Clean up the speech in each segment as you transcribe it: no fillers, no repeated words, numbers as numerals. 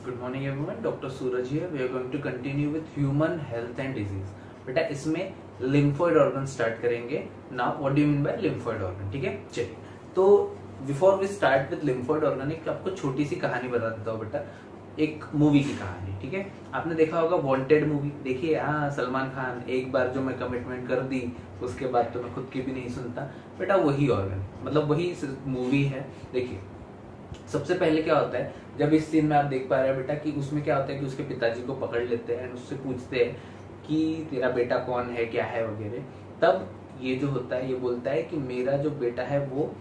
Good morning everyone, doctor Suraj here. We are going to continue with human health and disease. बेटा इसमें lymphoid organ start करेंगे। Now what do you mean by lymphoid organ? ठीक है, चलिए। तो before we start with lymphoid organ एक आपको छोटी सी कहानी बता देता हूँ बेटा, एक मूवी की कहानी। ठीक है, आपने देखा होगा वांटेड मूवी, देखिए। हाँ, सलमान खान, एक बार जो मैं कमिटमेंट कर दी उसके बाद तो मैं खुद की भी नहीं सुनता। बेटा वही ऑर्गन, मतलब वही मूवी है। देखिए सबसे पहले क्या होता है, जब इस सीन में आप देख पा रहे हैं बेटा कि उसमें क्या होता है कि उसके पिताजी को पकड़ लेते हैं, उससे पूछते हैं कि तेरा बेटा कौन है, क्या है वगैरह। तब ये जो होता है ये बोलता है कि मेरा जो बेटा है वो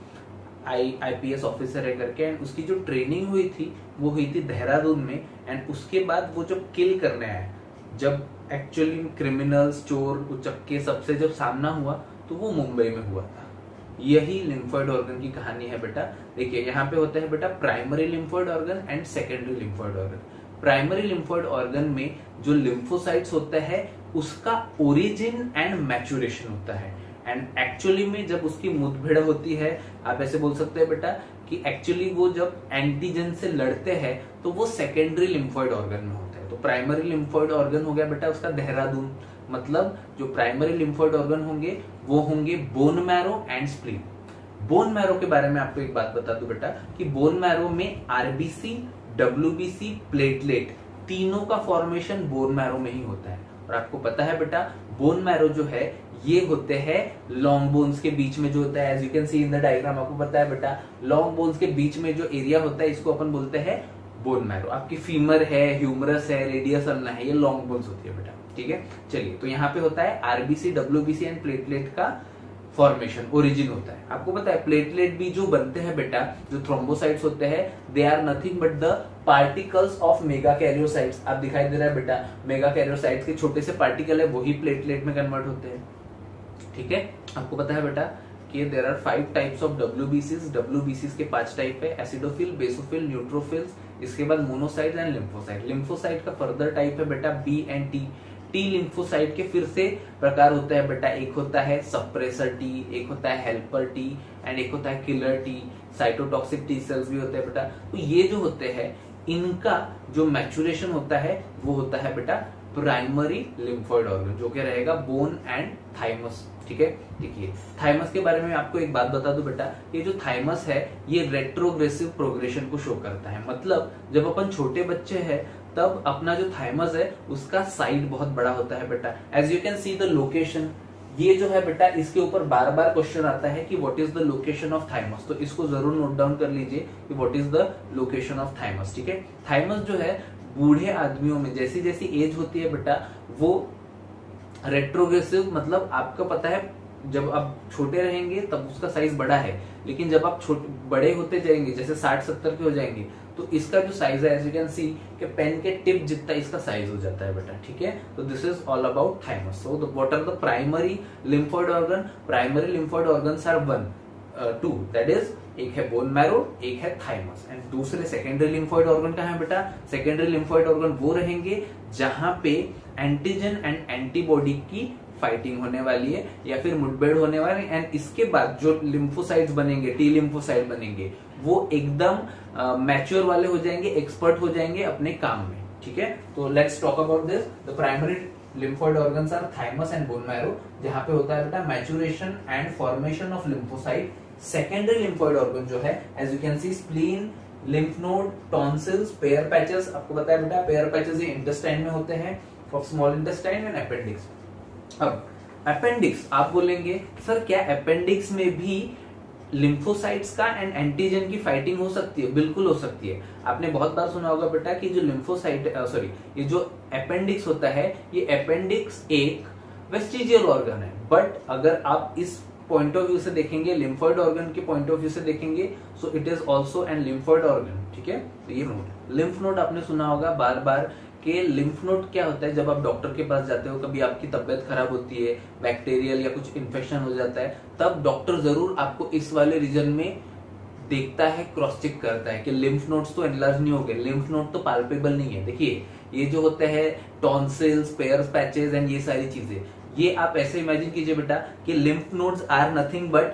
आईपीएस ऑफिसर है करके। एंड उसकी जो ट्रेनिंग हुई थी वो हुई थी देहरादून में। एंड उसके बाद वो जब किल करने आया, जब एक्चुअली क्रिमिनल्स, चोर, उचक्के सबसे जब सामना हुआ तो वो मुंबई में हुआ था। यही लिम्फोइड ऑर्गन की कहानी है बेटा। देखिए यहाँ पे होता है बेटा primary lymphoid organ and secondary lymphoid organ. Primary lymphoid organ में जो लिम्फोसाइट्स होता है उसका ओरिजिन एंड मैच्योरेशन होता है। एंड एक्चुअली में जब उसकी मुठभेड़ होती है, आप ऐसे बोल सकते हैं बेटा कि एक्चुअली वो जब एंटीजन से लड़ते हैं तो वो सेकेंडरी लिम्फोइड ऑर्गन में होता है। तो प्राइमरी लिम्फोइड ऑर्गन हो गया बेटा उसका देहरादून। मतलब जो प्राइमरी लिम्फोइड ऑर्गन होंगे वो होंगे bone marrow and spleen. Bone marrow के बारे में आपको एक बात बता दूं बेटा कि बोन मैरो में आरबीसी, डब्ल्यूबीसी, प्लेटलेट तीनों का फॉर्मेशन बोन मैरो में ही होता है। और आपको पता है बेटा बोन मैरो जो है ये होते हैं लॉन्ग बोन्स के बीच में जो होता है। As you can see in the diagram, आपको पता है बेटा लॉन्ग बोन्स के बीच में जो एरिया होता है इसको अपन बोलते हैं बोन मैरो। आपकी फीमर है, ह्यूमरस है, रेडियस अल्ना है, ये लॉन्ग बोन्स होती है बेटा। ठीक है, चलिए। तो यहाँ पे होता है आरबीसी, डब्ल्यूबीसी एंड प्लेटलेट का फॉर्मेशन, ओरिजिन होता है। आपको पता है प्लेटलेट भी जो बनते हैं बेटा, जो थ्रोम्बोसाइट्स होते हैं, they are nothing but the particles of megakaryocytes. आप दिखाई दे रहा है बेटा मेगा कैरियोसाइट्स के छोटे से पार्टिकल है, वही प्लेटलेट में कन्वर्ट होते हैं। ठीक है, आपको पता है बेटा कि देयर आर 5 टाइप्स ऑफ डब्ल्यूबीसीज। डब्ल्यूबीसीज के 5 टाइप है, एसिडोफिल, बेसोफिल, न्यूट्रोफिल्स, इसके बाद मोनोसाइट एंड लिम्फोसाइट। लिम्फोसाइट का फर्दर टाइप है बेटा B and T. T lymphocyte के फिर से प्रकार होता है बेटा, एक होता है सप्रेसर टी, एक होता है हेल्पर टी एंड एक होता है killer T. Cytotoxic T cells भी होते हैं बेटा। तो ये जो होते हैं इनका जो मैच्योरेशन होता है वो होता है बेटा प्राइमरी लिम्फोइड ऑर्गन, जो कि रहेगा बोन एंड थाइमस। ठीक है, देखिए थाइमस के बारे में आपको एक बात बता दूं बेटा, ये जो थाइमस है ये रेट्रोग्रेसिव प्रोग्रेशन को शो करता है। मतलब जब अपन छोटे बच्चे हैं तब अपना जो थाइमस है उसका साइज बहुत बड़ा होता है बेटा। As you can see the location, ये जो है बेटा इसके ऊपर बार बार क्वेश्चन आता है कि what is the location of thymus. तो इसको जरूर नोट डाउन कर लीजिए कि what is the location of thymus. ठीक है, थाइमस जो है बूढ़े आदमियों में जैसी जैसी एज होती है बेटा वो रेट्रोग्रेसिव, मतलब आपको पता है जब आप छोटे रहेंगे तब उसका साइज बड़ा है, लेकिन जब आप बड़े होते जाएंगे जैसे 60-70 के हो जाएंगे तो इसका जो साइज है एज यू कैन सी कि पेन के टिप जितना इसका साइज हो जाता है बेटा। ठीक है, तो this is all about thymus. So what are the primary lymphoid organ? Primary lymphoid organs are 2, that is एक है बोन मैरो, एक है थाइमस। एंड दूसरे सेकेंडरी लिम्फोइड ऑर्गन कहाँ है बेटा? सेकेंडरी लिम्फोइड ऑर्गन वो रहेंगे जहां पे एंटीजन एंड एंटीबॉडी की फाइटिंग होने वाली है या फिर मुठभेड़ होने वाली है। एंड इसके बाद जो लिम्फोसाइट्स बनेंगे, टी लिम्फोसाइट बनेंगे, वो एकदम मैच्योर वाले हो जाएंगे, एक्सपर्ट हो जाएंगे अपने काम में। ठीक है, तो let's talk about this. The primary lymphoid organs are thymus and bone marrow, जहां पे होता है बेटा maturation and formation of lymphocyte. Secondary lymphoid organ जो है as you can see spleen, lymph node, tonsils, Peyer patches. आपको पता है बेटा पेयर पैचेस ये इंटेस्टाइन में होते हैं, of small intestine and appendix. अब अपेंडिक्स आप बोलेंगे सर क्या अपेंडिक्स में भी लिम्फोसाइट्स का एंड एंटीजन की फाइटिंग हो सकती है? बिल्कुल हो सकती है। आपने बहुत बार सुना होगा बेटा कि जो लिम्फोसाइट ये जो अपेंडिक्स होता है ये अपेंडिक्स एक वेस्टिजियल ऑर्गन है। बट अगर आप इस पॉइंट ऑफ व्यू से देखेंगे, लिम्फोइड ऑर्गन के पॉइंट ऑफ व्यू से देखेंगे, so it is also an lymphoid organ. ठीक है, तो ये नोट, लिम्फ नोड आपने सुना होगा बार बार कि लिम्फ नोड क्या होता है। जब आप डॉक्टर के पास जाते हो, कभी आपकी तबियत खराब होती है, बैक्टीरियल या कुछ इन्फेक्शन हो जाता है, तब डॉक्टर जरूर आपको इस वाले रीजन में देखता है, क्रॉस चेक करता है कि लिम्फ नोड्स तो एनलार्ज नहीं हो गए, लिम्फ नोड तो पाल्पेबल नहीं है। देखिए ये जो होते हैं टॉन्सिल्स, पेयर पैचेस एंड ये सारी चीजें, ये आप ऐसे इमेजिन कीजिए बेटा कि lymph nodes are nothing but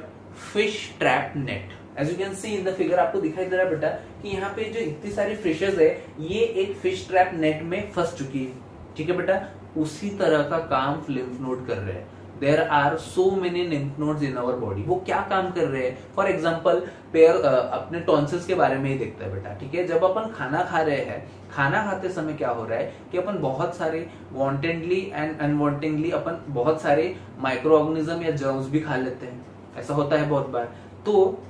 fish trap net. As you can see in the figure, आपको दिखाई दे रहा है बेटा कि यहाँ पे जो इतनी सारी फिशेज है ये एक फिश ट्रैप नेट में फंस चुकी है, ठीक है बेटा। उसी तरह का काम लिम्फ नोड कर रहे हैं। There are so many lymph nodes in our body. वो क्या काम कर रहे हैं? फॉर एग्जाम्पल पेयर अपने टॉन्सिल्स के बारे में ही देखते हैं बेटा, ठीक है। जब अपन खाना खा रहे हैं, खाना खाते समय क्या हो रहा है कि अपन बहुत सारे वांटेडली एंड अनवांटेडली अपन बहुत सारे माइक्रो ऑर्गेनिज्म या जर्म्स भी खा लेते हैं, ऐसा होता है बहुत बार। तो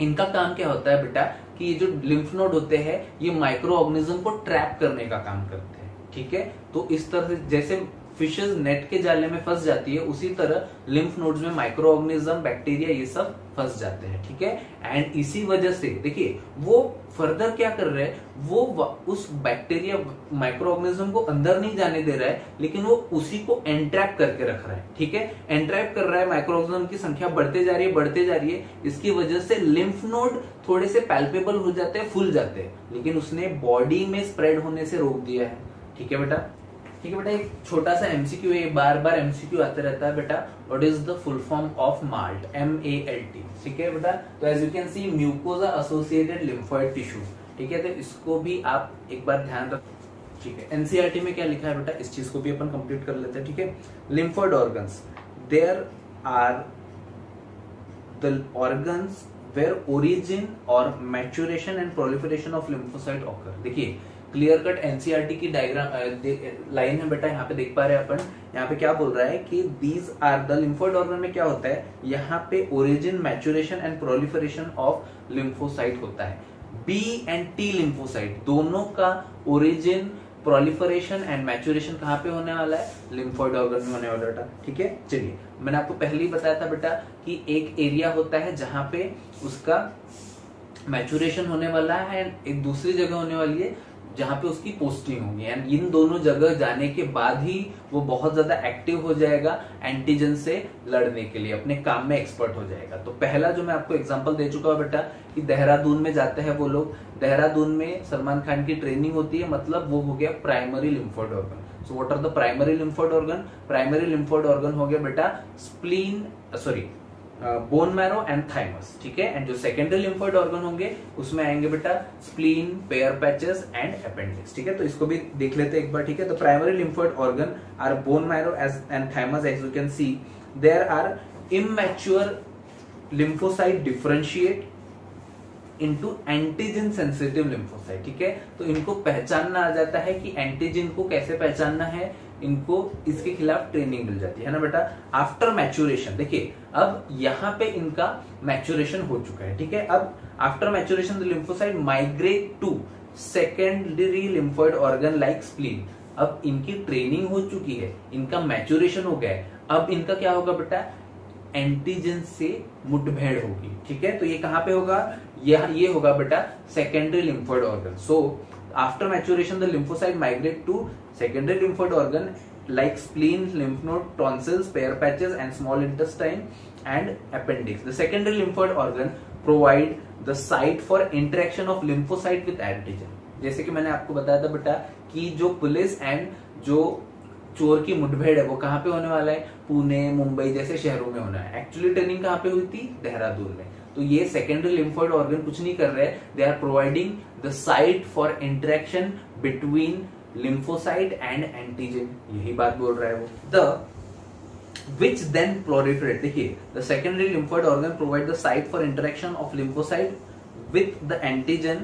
इनका काम क्या होता है बेटा कि ये जो लिम्फ नोड होते हैं ये माइक्रो ऑर्गेनिज्म को ट्रैप करने का काम करते हैं, ठीक है। तो इस तरह से जैसे फिशेस नेट के जाले में फंस जाती है, उसी तरह लिम्फ नोड्स में माइक्रो ऑर्गेनिज्म, बैक्टीरिया ये सब फंस जाते हैं, ठीक है। एंड इसी वजह से देखिए वो फर्दर क्या कर रहे हैं, वो उस बैक्टीरिया माइक्रो ऑर्गेनिज्म को अंदर नहीं जाने दे रहा है, लेकिन वो उसी को एंट्रैप करके रख रहा है, ठीक है। एंट्रैप कर रहा है, माइक्रो ऑर्गेनिज्म की संख्या बढ़ते जा रही है, बढ़ते जा रही है। इसकी वजह से लिम्फ नोड थोड़े से पैल्पेबल हो जाते हैं, फूल जाते हैं, लेकिन उसने बॉडी में स्प्रेड होने से रोक दिया है, ठीक है बेटा। ठीक है बेटा, एक छोटा सा एमसीक्यू है, बार बार एमसीक्यू आते रहता है बेटा। What is the full form of MALT? MALT, ठीक है बेटा। तो as you can see mucosa associated lymphoid tissue, ठीक है। तो इसको भी आप एक बार ध्यान रख, ठीक है। एनसीईआरटी में क्या लिखा है बेटा, इस चीज को भी अपन कंप्लीट कर लेते हैं, ठीक है। Lymphoid organs, there are the organs where origin और maturation and proliferation of lymphocyte occur. देखिए क्लियर कट एनसीईआरटी की डायग्राम लाइन है बेटा, यहाँ पे देख पा रहे हैं अपन। यहाँ पे क्या बोल रहा है कि these are the lymphoid organ में क्या होता है, यहाँ पे origin, maturation and proliferation of lymphocyte होता है। बी एंड टी लिम्फोसाइट दोनों का ओरिजिन, प्रोलिफरेशन एंड मैच्योरेशन कहाँ पे होने वाला है? लिम्फोइड ऑर्गन में होने वाला बेटा, ठीक है। चलिए मैंने आपको पहले ही बताया था बेटा कि एक एरिया होता है जहां पे उसका मैच्योरेशन होने वाला है, एंड एक दूसरी जगह होने वाली है जहां पे उसकी पोस्टिंग होगी। एंड इन दोनों जगह जाने के बाद ही वो बहुत ज्यादा एक्टिव हो जाएगा एंटीजन से लड़ने के लिए, अपने काम में एक्सपर्ट हो जाएगा। तो पहला जो मैं आपको एग्जांपल दे चुका हूं बेटा कि देहरादून में जाते हैं वो लोग, देहरादून में सलमान खान की ट्रेनिंग होती है, मतलब वो हो गया primary lymphoid organ. So what are the primary lymphoid organ? Primary lymphoid organ हो गया बेटा spleen, sorry bone marrow and thymus, ठीक है। एंड जो सेकेंडरी लिम्फोइड ऑर्गन होंगे उसमें आएंगे बेटा spleen, pair patches and appendix, ठीक है। तो इसको भी देख लेते हैं एक बार, ठीक है। तो primary lymphoid organ are bone marrow and thymus, as you can see there are immature lymphocyte differentiate into antigen sensitive lymphocyte, ठीक है। तो इनको पहचानना आ जाता है कि एंटीजन को कैसे पहचानना है, इनको इसके खिलाफ ट्रेनिंग मिल जाती है ना बेटा। आफ्टर मैच्योरेशन, देखिए अब यहाँ पे इनका मैच्योरेशन हो चुका है, ठीक है। अब after maturation the lymphocyte migrate to secondary lymphoid organ like spleen. अब इनकी ट्रेनिंग हो चुकी है, इनका मैच्योरेशन हो गया है, अब इनका क्या होगा बेटा, एंटीजन से मुठभेड़ होगी, ठीक है। तो ये कहां पे होगा, ये होगा बेटा secondary lymphoid organ. So after maturation the lymphocyte migrate to secondary lymphoid organ like spleen, lymph node, tonsils, pear patches and small intestine and appendix. The secondary lymphoid organ provide the site for interaction of lymphocyte with antigen. जैसे कि मैंने आपको बताया था बेटा कि जो police and जो चोर की मुठभेड़ है वो कहाँ पे होने वाला है, पुणे, मुंबई जैसे शहरों में होना है। एक्चुअली ट्रेनिंग कहाँ पे हुई थी, देहरादून में। तो ये सेकेंडरी लिम्फोइड ऑर्गन कुछ नहीं कर रहे, they are providing the site for interaction between lymphocyte and antigen, यही बात बोल रहा है वो। The which then proliferate, देखिए the secondary lymphoid organ provide the site for interaction of lymphocyte with the antigen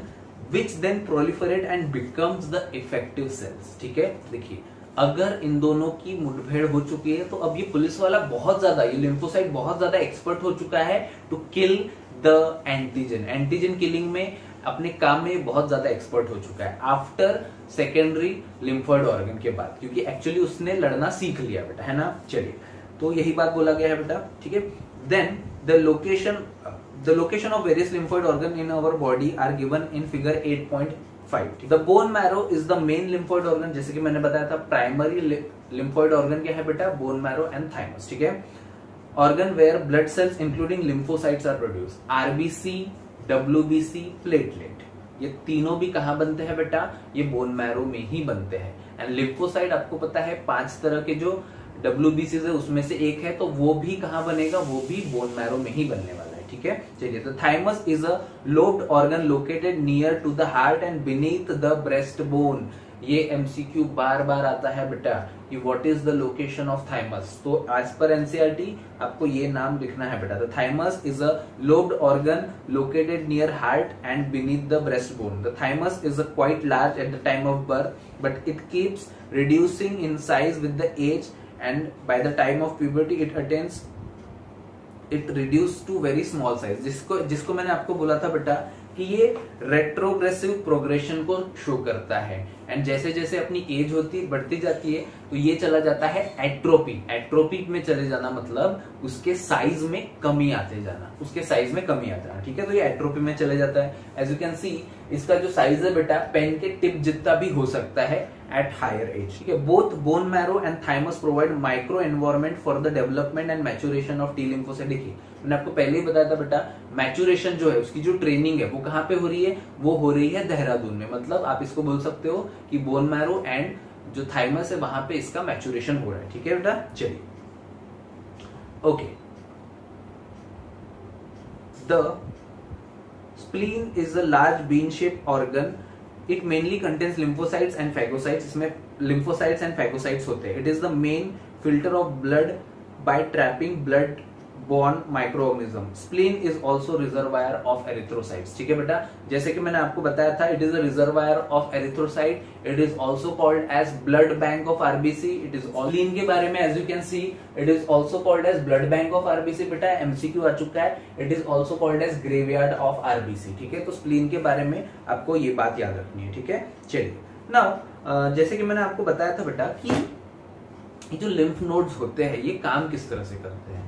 which then proliferate and becomes the effective cells, ठीक है। देखिए अगर इन दोनों की मुठभेड़ हो चुकी है तो अब ये पुलिस वाला बहुत ज्यादा, ये लिम्फोसाइट बहुत ज्यादा एक्सपर्ट हो चुका है to kill the antigen. Antigen killing में अपने काम में बहुत ज्यादा एक्सपर्ट हो चुका है आफ्टर सेकेंडरी लिम्फोइड ऑर्गन के बाद, क्योंकि एक्चुअली उसने लड़ना सीख लिया बेटा, है ना। चलिए तो यही बात बोला गया है बेटा, ठीक है। Then the location of various lymphoid organ in our body are given in figure 8.5। The bone marrow is the main lymphoid organ, जैसे कि मैंने बताया था प्राइमरी लिम्फोइड ऑर्गन क्या है बेटा, बोन मैरो एंड थाइमस, ठीक है। Organ where blood cells including lymphocytes are produce, RBC, WBC, platelet, ये तीनों भी कहां बनते हैं बेटा, ये बोन मैरो में ही बनते हैं। एंड लिम्फोसाइट आपको पता है 5 तरह के जो WBC है उसमें से एक है, तो वो भी कहां बनेगा, वो भी बोन मैरो में ही बनने वाला है, ठीक है चलिए। तो thymus is a lobed organ located near to the heart and beneath the breast bone. ये एमसीक्यू बार बार आता है बेटा कि what is the location of thymus. तो एज पर एनसीईआरटी आपको ये नाम लिखना है बेटा। The thymus is a lobed organ located near heart and beneath the breast bone. The thymus is a quite large at the time of birth but it keeps reducing in size with the age and by the time of puberty it reduce to very small size. जिसको मैंने आपको बोला था बेटा कि ये retrogressive progression को show करता है एंड जैसे जैसे अपनी एज बढ़ती जाती है तो ये चला जाता है एट्रोपी। एट्रोपी में चले जाना मतलब उसके साइज में कमी आते जाना, ठीक है। तो ये एट्रोपी में चले जाता है। एज यू कैन सी इसका जो साइज है बेटा पेन के टिप जितना भी हो सकता है एट हायर एज, ठीक है। Both bone marrow and thymus provide micro environment for the development and maturation of T lymphocyte. देखिए मैंने आपको पहले ही बताया था बेटा मैच्योरेशन जो है उसकी जो ट्रेनिंग है वो कहाँ पे हो रही है, वो हो रही है देहरादून में। मतलब आप इसको बोल सकते हो कि बोन मैरो एंड जो थाइमस है वहां पे इसका मैच्योरेशन हो रहा है, ठीक है बेटा। चलिए okay. The spleen is a large bean shape organ. It mainly contains lymphocytes and phagocytes. इसमें लिम्फोसाइट्स एंड फैगोसाइट्स होते हैं। It is the main filter of blood bye trapping blood born microorganism. Spleen is also reservoir of erythrocytes, ठीक है बेटा। जैसे कि मैंने आपको बताया था, it is a reservoir of erythrocyte. It is also called as blood bank of RBC. It is spleen के बारे में as you can see, it is also called as blood bank of RBC बेटा। MCQ आ चुका है। It is also called as graveyard of RBC, ठीक है। तो spleen के बारे में आपको ये बात याद रखनी है, ठीक है। चलिए नाउ जैसे कि मैंने आपको बताया था बेटा कि ये जो लिम्फ नोड्स होते हैं ये काम किस तरह से करते हैं,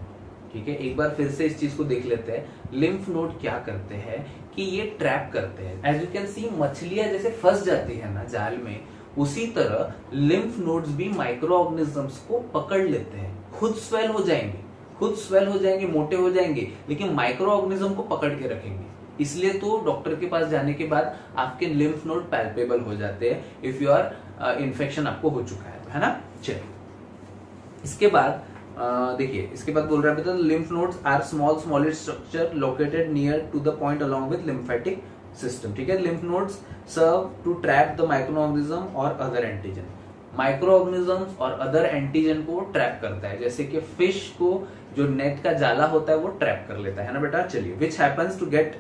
ठीक है। एक बार फिर से इस चीज को देख लेते हैं। लिम्फ नोड क्या करते हैं कि ये ट्रैप करते हैं। एज यू कैन सी मछलियां जैसे फंस जाती है ना जाल में, उसी तरह लिम्फ नोड्स भी माइक्रो ऑर्गेनिजम्स को पकड़ लेते हैं। खुद स्वेल हो जाएंगे, मोटे हो जाएंगे, लेकिन माइक्रो ऑर्गेनिज्म को पकड़ के रखेंगे। इसलिए तो डॉक्टर के पास जाने के बाद आपके लिम्फ नोड पैल्पेबल हो जाते हैं इफ यू आर इन्फेक्शन आपको हो चुका है ना। चलिए इसके बाद देखिए इसके बाद बोल रहा है बेटा lymph nodes are small solid structure located near to the point along with lymphatic system, ठीक है। Lymph nodes serve to trap the microorganism और अदर एंटीजन। माइक्रो ऑर्गेनिजम्स और अदर एंटीजन को ट्रैप करता है, जैसे कि फिश को जो नेट का जाला होता है वो ट्रैप कर लेता है ना बेटा। चलिए which happens to get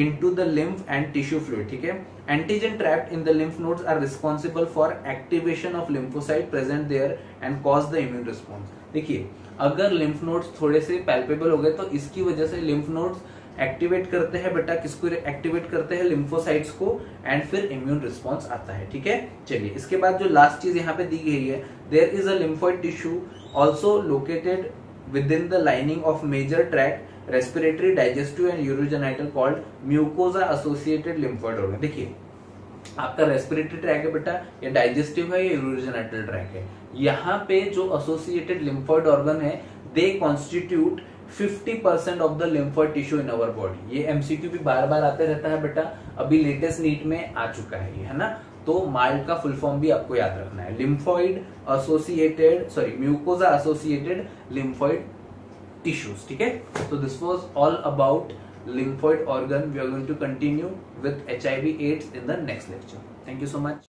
into the lymph and tissue fluid, ठीक है। Antigen trapped in the lymph nodes are responsible for activation of lymphocyte present there and cause the immune response। देखिए अगर lymph nodes थोड़े से palpable हो गए तो इसकी वजह से lymph nodes एक्टिवेट करते हैं बेटा, किसको एक्टिवेट करते हैं, लिम्फोसाइट्स को, एंड फिर इम्यून रिस्पॉन्स आता है, ठीक है। चलिए इसके बाद जो लास्ट चीज यहाँ पे दी गई है, there is a lymphoid tissue also located within the lining of major tract respiratory digestive and urogenital called mucosa associated lymphoid organ. देखिए आपका रेस्पिरेटरी ट्रैक है बेटा, या डाइजेस्टिव है या यूरोजेनाइटल ट्रैक है, यहाँ पे जो एसोसिएटेड लिम्फोइड ऑर्गन है they constitute 50% of the lymphoid tissue in our body. ये एमसीक्यू भी बार बार आते रहता है बेटा, अभी लेटेस्ट नीट में आ चुका है ये, है ना। तो माइल्ड का फुल फॉर्म भी आपको याद रखना है, lymphoid associated mucosa associated lymphoid tissues, ठीक है। So this was all about lymphoid organ. We are going to continue with HIV/AIDS in the next lecture. Thank you so much.